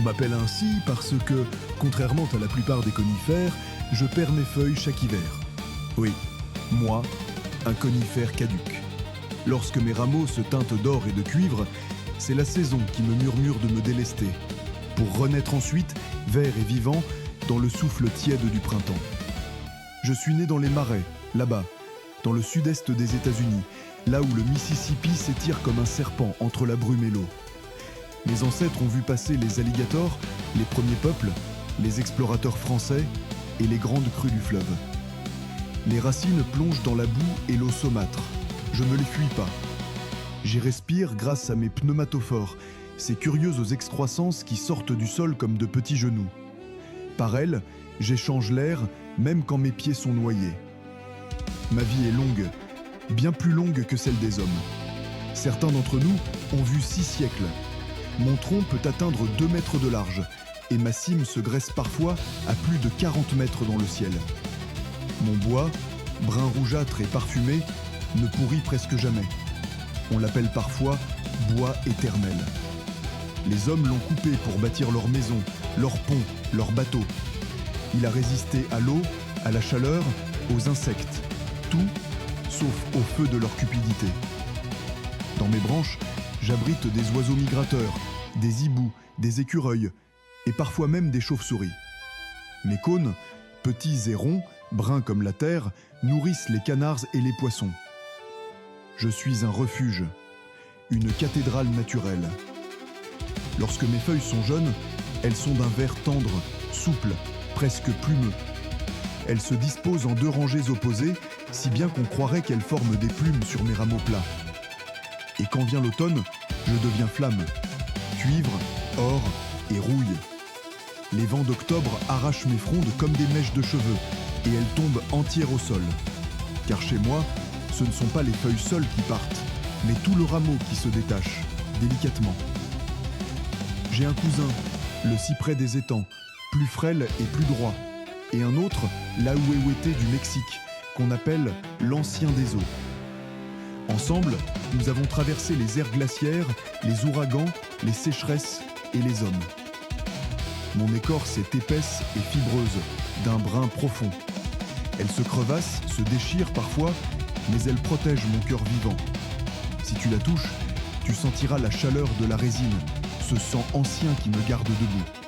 m'appelle ainsi parce que, contrairement à la plupart des conifères, je perds mes feuilles chaque hiver. Oui, moi, un conifère caduc. Lorsque mes rameaux se teintent d'or et de cuivre, c'est la saison qui me murmure de me délester, pour renaître ensuite, vert et vivant, dans le souffle tiède du printemps. Je suis né dans les marais, là-bas, dans le sud-est des États-Unis, là où le Mississippi s'étire comme un serpent entre la brume et l'eau. Mes ancêtres ont vu passer les alligators, les premiers peuples, les explorateurs français et les grandes crues du fleuve. Les racines plongent dans la boue et l'eau saumâtre. Je ne les fuis pas. J'y respire grâce à mes pneumatophores, ces curieuses excroissances qui sortent du sol comme de petits genoux. Par elles, j'échange l'air, même quand mes pieds sont noyés. Ma vie est longue, bien plus longue que celle des hommes. Certains d'entre nous ont vu 6 siècles. Mon tronc peut atteindre 2 mètres de large, et ma cime se dresse parfois à plus de 40 mètres dans le ciel. Mon bois, brun rougeâtre et parfumé, ne pourrit presque jamais. On l'appelle parfois bois éternel. Les hommes l'ont coupé pour bâtir leurs maisons, leurs ponts, leurs bateaux. Il a résisté à l'eau, à la chaleur, aux insectes, tout sauf au feu de leur cupidité. Dans mes branches, j'abrite des oiseaux migrateurs, des hiboux, des écureuils et parfois même des chauves-souris. Mes cônes, petits et ronds, bruns comme la terre, nourrissent les canards et les poissons. Je suis un refuge, une cathédrale naturelle. Lorsque mes feuilles sont jeunes, elles sont d'un vert tendre, souple, presque plumeux. Elles se disposent en 2 rangées opposées, si bien qu'on croirait qu'elles forment des plumes sur mes rameaux plats. Et quand vient l'automne, je deviens flamme, cuivre, or et rouille. Les vents d'octobre arrachent mes frondes comme des mèches de cheveux, et elles tombent entières au sol. Car chez moi, ce ne sont pas les feuilles seules qui partent, mais tout le rameau qui se détache, délicatement. J'ai un cousin, le cyprès des étangs, plus frêle et plus droit, et un autre, l'ahuehueté du Mexique, qu'on appelle l'ancien des eaux. Ensemble, nous avons traversé les ères glaciaires, les ouragans, les sécheresses et les hommes. Mon écorce est épaisse et fibreuse, d'un brun profond. Elle se crevasse, se déchire parfois, mais elle protège mon cœur vivant. Si tu la touches, tu sentiras la chaleur de la résine, ce sang ancien qui me garde debout.